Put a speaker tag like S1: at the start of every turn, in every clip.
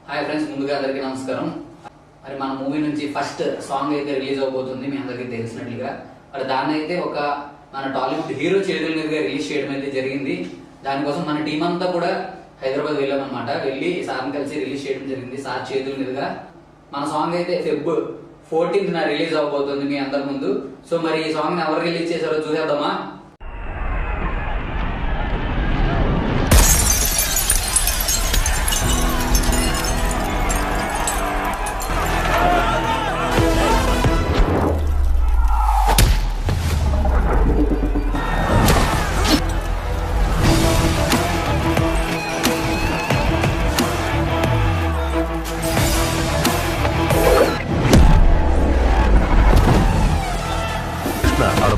S1: Hi friends, ముందుగా అందరికీ నమస్కారం. మరి మన మూవీ నుంచి ఫస్ట్ సాంగ్ అయితే రిలీజ్ అవబోతుంది, మీ అందరికీ తెలిసినట్లుగా. మరి దాన్ని అయితే ఒక మన టాలీవుడ్ హీరో చేతుల మీదుగా రిలీజ్ చేయడం అయితే జరిగింది. దానికోసం మన టీం అంతా కూడా హైదరాబాద్ వెళ్ళామన్నమాట. వెళ్ళి సార్ని కలిసి రిలీజ్ చేయడం జరిగింది సార్ చేతుల మీదుగా. మన సాంగ్ అయితే ఫెబ్ 14th రిలీజ్ అవబోతుంది మీ అందరి ముందు. సో మరి ఈ సాంగ్ ఎవరు రిలీజ్ చేశారో చూసేద్దామా?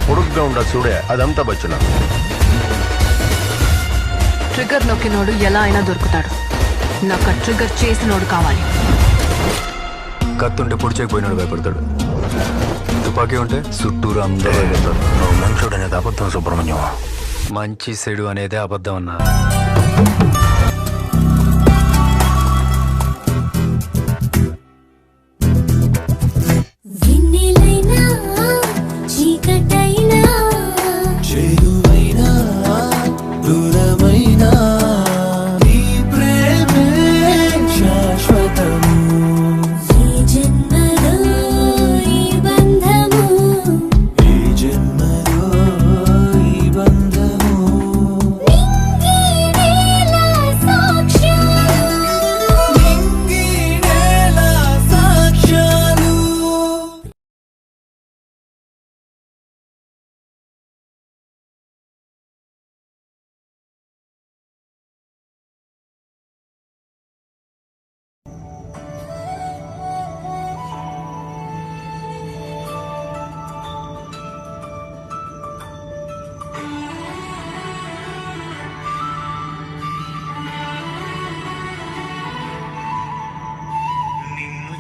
S2: పొడుగ్గా ఉండ చూడే అదంతా బచ్చున
S3: ట్రిగర్ నొక్కినోడు ఎలా అయినా దొరుకుతాడు. నాకు ఆ ట్రిగర్ చేసినోడు కావాలి.
S2: కత్తుంటే పొడిచేకపోయినాడు భయపడతాడు. తుపాకీ ఉంటే చుట్టూరు అందరూ భయపడతారు. నువ్వు మంచోడు అనేది అబద్ధం సుబ్రహ్మణ్యం. మంచి చెడు అనేది అబద్ధం అన్నా.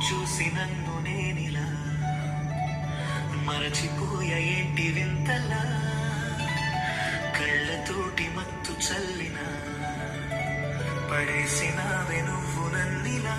S4: చూసినందు నేనిలా మరచిపోయా ఏంటి వింతలా, కళ్ళతోటి మత్తు చల్లిన పడేసినావే నువ్వు నన్నిలా.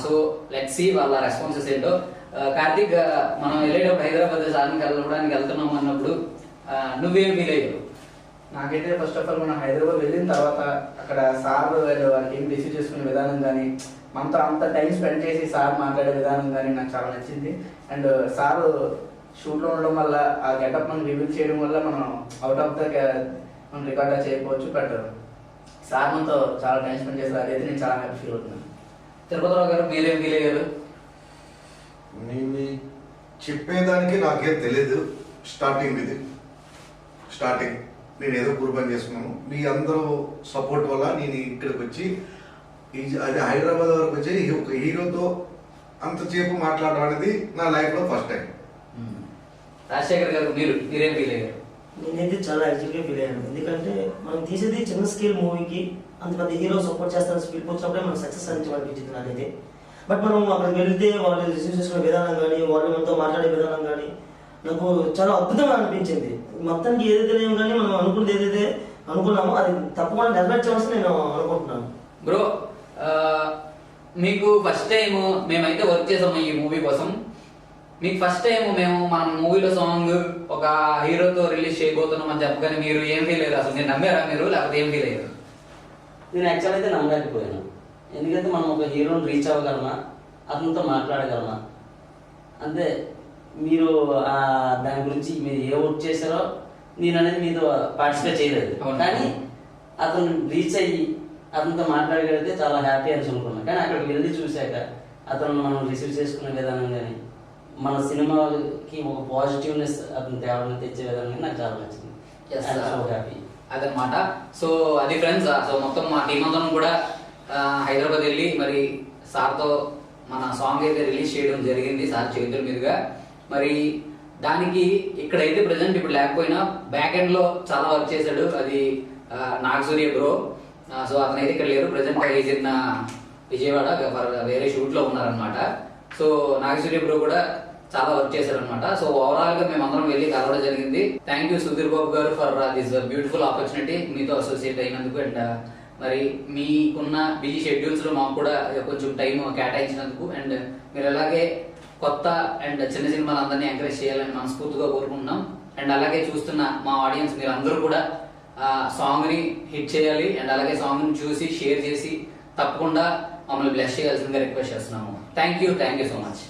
S1: సో లెట్స్ సీ వాళ్ళ రెస్పాన్సెస్ ఏంటో. కార్తీక్, మనం వెళ్ళేటప్పుడు హైదరాబాద్ సార్ని కలవడానికి వెళ్తున్నాం అన్నప్పుడు నువ్వేం ఫీల్ అయ్యావు?
S5: నాకైతే ఫస్ట్ ఆఫ్ ఆల్ మనం హైదరాబాద్ వెళ్ళిన తర్వాత అక్కడ సార్ వాళ్ళ టీం రిసీవ్ చేసుకునే విధానం కానీ, మనతో అంత టైం స్పెండ్ చేసి సార్ మాట్లాడే విధానం కానీ నాకు చాలా నచ్చింది. అండ్ సార్ షూట్లో ఉండడం వల్ల ఆ గెటప్ మనం రివీల్ చేయడం వల్ల మనం అవుట్ ఆఫ్ ద మనం రికార్డ్ చేయకపోవచ్చు. బట్ సార్ మనతో చాలా టైం స్పెండ్ చేస్తారు, అదైతే నేను చాలా హ్యాపీ ఫీల్ అవుతున్నాను.
S1: తిరుపతిరావు గారు, మీరేం ఫీల్ అయ్యారు?
S6: నేను చెప్పేదానికి నాకేం తెలియదు. స్టార్టింగ్ నేను ఏదో కుర్బాన్ చేసుకున్నాను. మీ అందరూ సపోర్ట్ వల్ల నేను ఇక్కడికి వచ్చి అది హైదరాబాద్ వరకు వచ్చి ఒక హీరోతో అంతసేపు మాట్లాడడం అనేది నా లైఫ్లో ఫస్ట్ టైం.
S1: రాజశేఖర్ గారు, మీరేం ఫీల్ అయ్యారు?
S7: నేనైతే చాలా యాక్చువల్గా ఫీల్ అయ్యాను. ఎందుకంటే మనం తీసేది చిన్న స్కేల్ మూవీకి అంత పెద్ద హీరో సపోర్ట్ చేస్తారని ఫీల్ వచ్చినప్పుడే మనం సక్సెస్ అనిపించింది నాకైతే. బట్ మనం అక్కడికి వెళ్తే వాళ్ళు రిసీవ్ చేసుకునే విధానం కానీ, వాళ్ళు మనతో మాట్లాడే విధానం కానీ నాకు చాలా అద్భుతంగా అనిపించింది. మొత్తానికి ఏదైతే లేము కానీ మనం అనుకున్నది ఏదైతే అనుకున్నామో అది తప్పకుండా నెరవేర్చవలసి నేను అనుకుంటున్నాను.
S1: బ్రో, మీకు ఫస్ట్ టైం మేమైతే వర్క్ చేసాము ఈ మూవీ కోసం. మీకు ఫస్ట్ టైం మేము మన మూవీలో సాంగ్ ఒక హీరోతో రిలీజ్ చేయబోతున్నాం అని చెప్పగానే మీరు ఏం ఫీల్ అయ్యారు? అసలు మీరు నమ్మారా మీరు, లేకపోతే ఏం ఫీల్ అయ్యారు?
S8: నేను యాక్చువల్ అయితే నమ్మలేకపోయాను. ఎందుకంటే మనం ఒక హీరోని రీచ్ అవ్వగలమా, అతనితో మాట్లాడగలమా, అంతే. మీరు దాని గురించి మీరు ఏ వర్క్ చేశారో నేను అనేది మీతో పార్టిసిపేట్ చేయలేదు. కానీ అతను రీచ్ అయ్యి అతనితో మాట్లాడగలిగితే చాలా హ్యాపీ అని అనుకున్నాను. కానీ అక్కడికి వెళ్ళి చూశాక అతను మనం రిసీవ్ చేసుకునే విధానం కానీ, మన సినిమాకి ఒక పాజిటివ్నెస్ అతను తేవడం తెచ్చే విధానం నాకు చాలా నచ్చింది. హ్యాపీ
S1: అదనమాట. సో అది ఫ్రెండ్స్, సో మొత్తం మా టీం అందరం కూడా హైదరాబాద్ వెళ్ళి మరి సార్తో మన సాంగ్ అయితే రిలీజ్ చేయడం జరిగింది సార్ చేతుల మీదుగా. మరి దానికి ఇక్కడైతే ప్రజెంట్ ఇప్పుడు లేకపోయినా బ్యాక్ ఎండ్ లో చాలా వర్క్ చేశాడు, అది నాగసూర్య బ్రో. సో అతనైతే ఇక్కడ లేరు, ప్రజెంట్ ఈజ్ ఇన్ విజయవాడ వేరే షూట్ లో ఉన్నారనమాట. సో నాగసూర్య బ్రో కూడా చాలా వర్క్ చేశారనమాట. సో ఓవరాల్ గా మేమందరం వెళ్ళి కలవడం జరిగింది. థ్యాంక్ యూ సుధీర్ బాబు గారు ఫర్ దిస్ బ్యూటిఫుల్ ఆపర్చునిటీ, మీతో అసోసియేట్ అయినందుకు. అండ్ మరి మీకున్న బిజీ షెడ్యూల్స్ లో మాకు కూడా కొంచెం టైం కేటాయించినందుకు, అండ్ మీరు అలాగే కొత్త అండ్ చిన్న సినిమాలందరినీ ఎంకరేజ్ చేయాలని మనస్ఫూర్తిగా కోరుకుంటున్నాం. అండ్ అలాగే చూస్తున్న మా ఆడియన్స్ మీరు అందరూ కూడా సాంగ్ ని హిట్ చేయాలి, అండ్ అలాగే సాంగ్ ని చూసి షేర్ చేసి తప్పకుండా మమ్మల్ని బ్లెస్ చేయాల్సిందిగా రిక్వెస్ట్ చేస్తున్నాము. Thank you so much.